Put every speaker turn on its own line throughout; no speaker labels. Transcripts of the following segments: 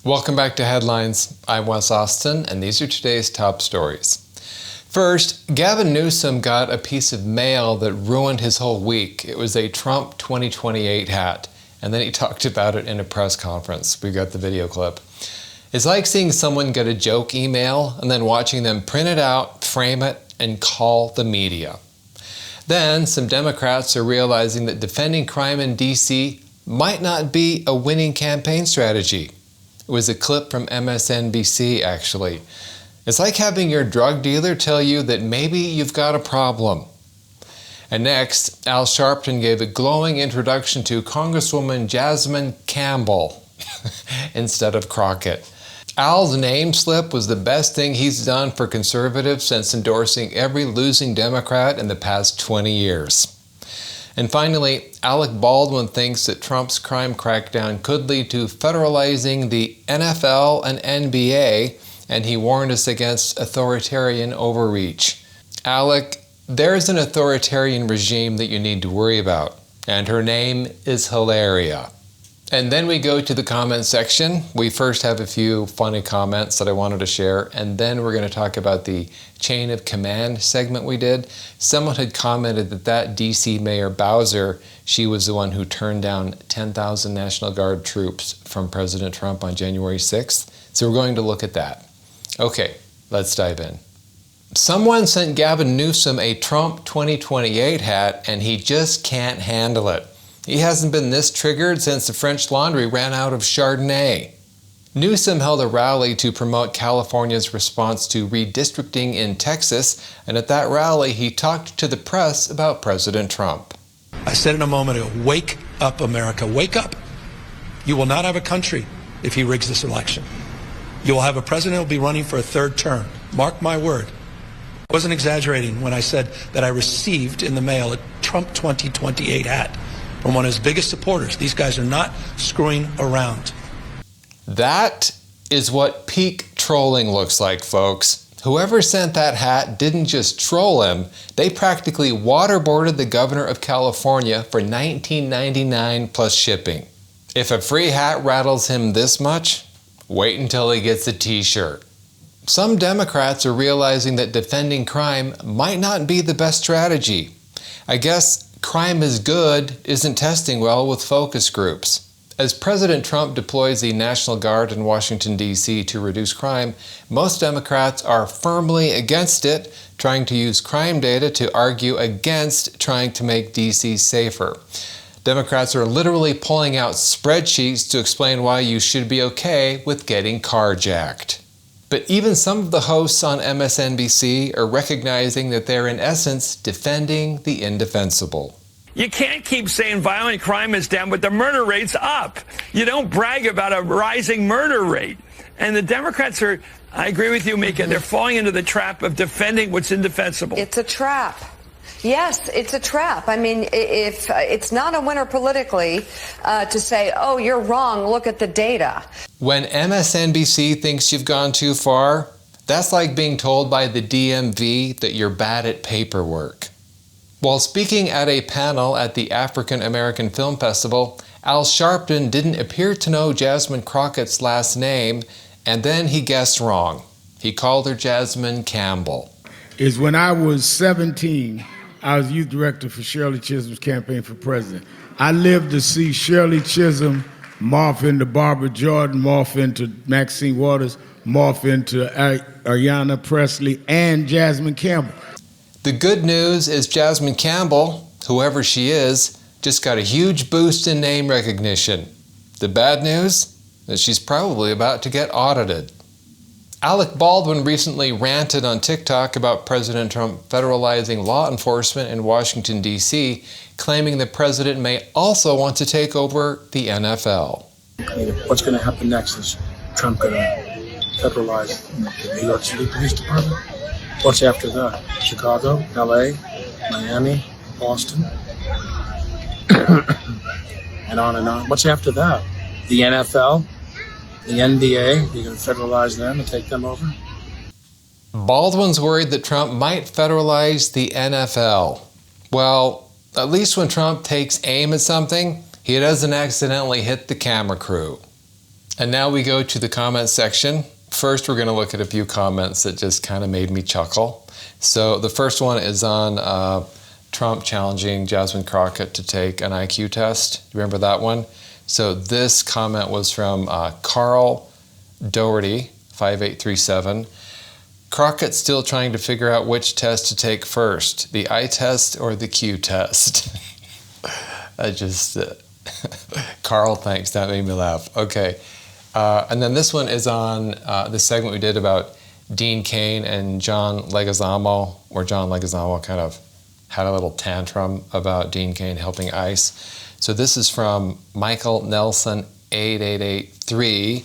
Welcome back to Headlines. I'm Wes Austin, and these are today's top stories. First, Gavin Newsom got a piece of mail that ruined his whole week. It was a Trump 2028 hat, and then he talked about it in a press conference. We got the video clip. It's like seeing someone get a joke email and then watching them print it out, frame it, and call the media. Then, some Democrats are realizing that defending crime in D.C. might not be a winning campaign strategy. It was a clip from MSNBC, actually. It's like having your drug dealer tell you that maybe you've got a problem. And next, Al Sharpton gave a glowing introduction to Congresswoman Jasmine Campbell instead of Crockett. Al's name slip was the best thing he's done for conservatives since endorsing every losing Democrat in the past 20 years. And finally, Alec Baldwin thinks that Trump's crime crackdown could lead to federalizing the NFL and NBA, and he warned us against authoritarian overreach. Alec, there's an authoritarian regime that you need to worry about, and her name is Hilaria. And then we go to the comment section. We first have a few funny comments that I wanted to share, and then we're going to talk about the chain of command segment we did. Someone had commented that DC Mayor Bowser, she was the one who turned down 10,000 National Guard troops from President Trump on January 6th. So we're going to look at that. Okay, let's dive in. Someone sent Gavin Newsom a Trump 2028 hat, and he just can't handle it. He hasn't been this triggered since the French Laundry ran out of Chardonnay. Newsom held a rally to promote California's response to redistricting in Texas, and at that rally he talked to the press about President Trump.
I said in a moment ago, wake up, America, wake up. You will not have a country if he rigs this election. You will have a president who will be running for a third term. Mark my word. I wasn't exaggerating when I said that I received in the mail a Trump 2028 hat from one of his biggest supporters. These guys are not screwing around.
That is what peak trolling looks like, folks. Whoever sent that hat didn't just troll him, they practically waterboarded the governor of California for $19.99 plus shipping. If a free hat rattles him this much, wait until he gets a t-shirt. Some Democrats are realizing that defending crime might not be the best strategy. I guess crime is good isn't testing well with focus groups. As President Trump deploys the National Guard in Washington, D.C. to reduce crime, most Democrats are firmly against it, trying to use crime data to argue against trying to make D.C. safer. Democrats are literally pulling out spreadsheets to explain why you should be okay with getting carjacked. But even some of the hosts on MSNBC are recognizing that they're in essence defending the indefensible.
You can't keep saying violent crime is down, but the murder rate's up. You don't brag about a rising murder rate. And the Democrats are, I agree with you, Mika, they're falling into the trap of defending what's indefensible.
It's a trap. Yes, it's a trap. I mean, if it's not a winner politically to say, oh, you're wrong, look at the data.
When MSNBC thinks you've gone too far, that's like being told by the DMV that you're bad at paperwork. While speaking at a panel at the African American Film Festival, Al Sharpton didn't appear to know Jasmine Crockett's last name, and then he guessed wrong. He called her Jasmine Campbell.
Is when I was 17, I was youth director for Shirley Chisholm's campaign for president. I lived to see Shirley Chisholm morph into Barbara Jordan, morph into Maxine Waters, morph into Ayanna Pressley, and Jasmine Campbell.
The good news is Jasmine Campbell, whoever she is, just got a huge boost in name recognition. The bad news is she's probably about to get audited. Alec Baldwin recently ranted on TikTok about President Trump federalizing law enforcement in Washington, D.C., claiming the president may also want to take over the NFL.
What's going to happen next? Is Trump going to federalize the New York City Police Department? What's after that? Chicago, L.A., Miami, Boston, and on and on. What's after that? The NFL? The NBA, you're going to federalize them and take them over?
Baldwin's worried that Trump might federalize the NFL. Well, at least when Trump takes aim at something, he doesn't accidentally hit the camera crew. And now we go to the comment section. First, we're going to look at a few comments that just kind of made me chuckle. So the first one is on Trump challenging Jasmine Crockett to take an IQ test. Do you remember that one? So this comment was from Carl Doherty, 5837. Crockett's still trying to figure out which test to take first, the I test or the Q test. I just, Carl, thanks, that made me laugh. Okay, and then this one is on the segment we did about Dean Cain and John Leguizamo, where John Leguizamo kind of had a little tantrum about Dean Cain helping ICE. So this is from Michael Nelson 8883.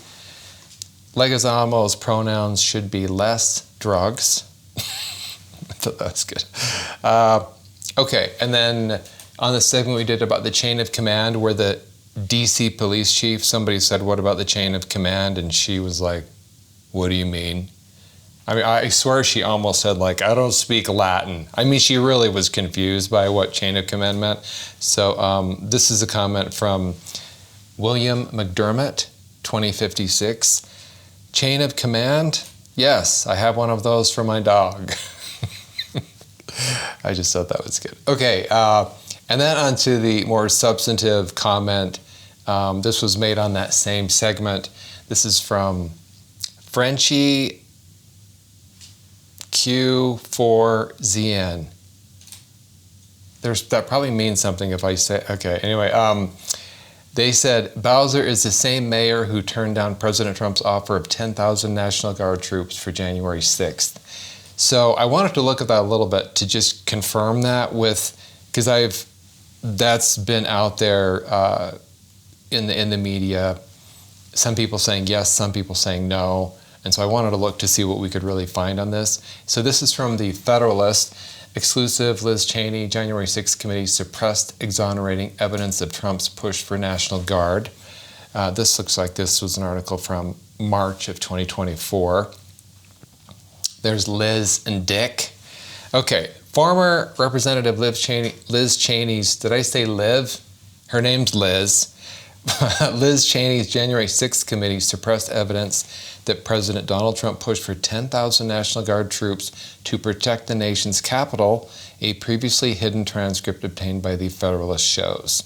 Leguizamo's pronouns should be less drugs. I thought that was good. Okay, and then on the segment we did about the chain of command, where the DC police chief, somebody said, what about the chain of command? And she was like, what do you mean? I mean, I swear she almost said, like, I don't speak Latin. I mean, she really was confused by what chain of command meant. So this is a comment from William McDermott, 2056. Chain of command? Yes, I have one of those for my dog. I just thought that was good. Okay, and then on to the more substantive comment. This was made on that same segment. This is from Frenchie Q4ZN. That probably means something if I say, okay, anyway. They said, Bowser is the same mayor who turned down President Trump's offer of 10,000 National Guard troops for January 6th. So I wanted to look at that a little bit to just confirm that because that's been out there in the media. Some people saying yes, some people saying no. And so I wanted to look to see what we could really find on this. So this is from the Federalist. Exclusive Liz Cheney, January 6th committee suppressed exonerating evidence of Trump's push for National Guard. This looks like this was an article from March of 2024. There's Liz and Dick. Okay, former Representative Liz Cheney's, did I say Liv? Her name's Liz. Liz Cheney's January 6th committee suppressed evidence that President Donald Trump pushed for 10,000 National Guard troops to protect the nation's capital, a previously hidden transcript obtained by the Federalist shows.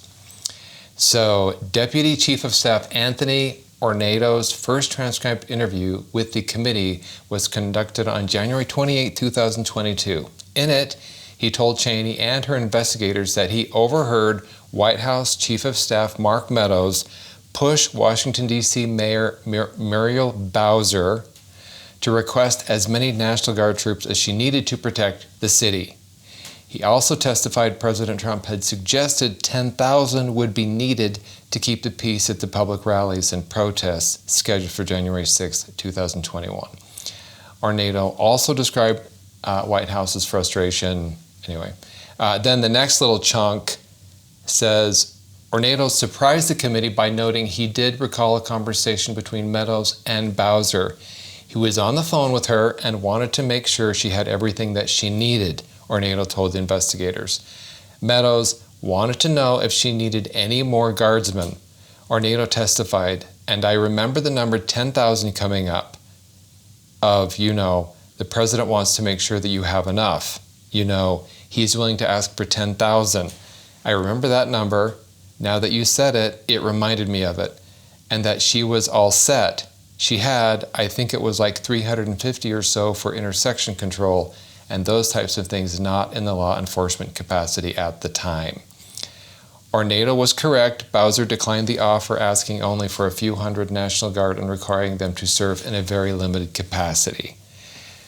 So, Deputy Chief of Staff Anthony Ornato's first transcribed interview with the committee was conducted on January 28, 2022. In it, he told Cheney and her investigators that he overheard White House Chief of Staff Mark Meadows push Washington, D.C. Mayor Muriel Bowser to request as many National Guard troops as she needed to protect the city. He also testified President Trump had suggested 10,000 would be needed to keep the peace at the public rallies and protests scheduled for January 6, 2021. Ornato also described White House's frustration. Anyway, then the next little chunk says, Ornato surprised the committee by noting he did recall a conversation between Meadows and Bowser. He was on the phone with her and wanted to make sure she had everything that she needed, Ornato told the investigators. Meadows wanted to know if she needed any more guardsmen. Ornato testified, and I remember the number 10,000 coming up of, the president wants to make sure that you have enough. He's willing to ask for 10,000. I remember that number. Now that you said it, it reminded me of it. And that she was all set. She had, I think it was like 350 or so for intersection control and those types of things not in the law enforcement capacity at the time. Ornato was correct. Bowser declined the offer, asking only for a few hundred National Guard and requiring them to serve in a very limited capacity.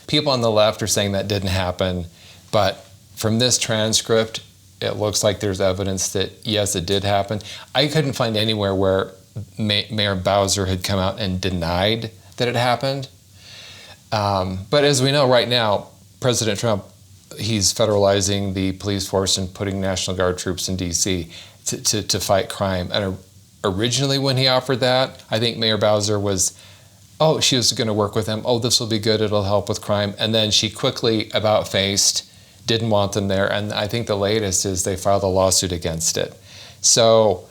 People on the left are saying that didn't happen, but from this transcript, it looks like there's evidence that, yes, it did happen. I couldn't find anywhere where Mayor Bowser had come out and denied that it happened. But as we know right now, President Trump, he's federalizing the police force and putting National Guard troops in D.C. to fight crime. And originally when he offered that, I think Mayor Bowser she was going to work with him. Oh, this will be good. It'll help with crime. And then she quickly about-faced, didn't want them there. And I think the latest is they filed a lawsuit against it. So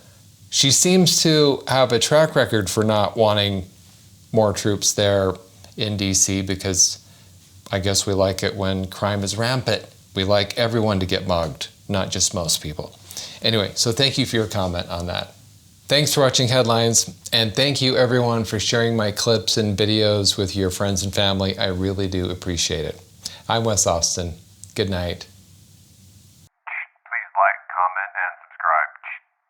She seems to have a track record for not wanting more troops there in D.C. because I guess we like it when crime is rampant. We like everyone to get mugged, not just most people. Anyway, so thank you for your comment on that. Thanks for watching Headlines, and thank you everyone for sharing my clips and videos with your friends and family. I really do appreciate it. I'm Wes Austin. Good night.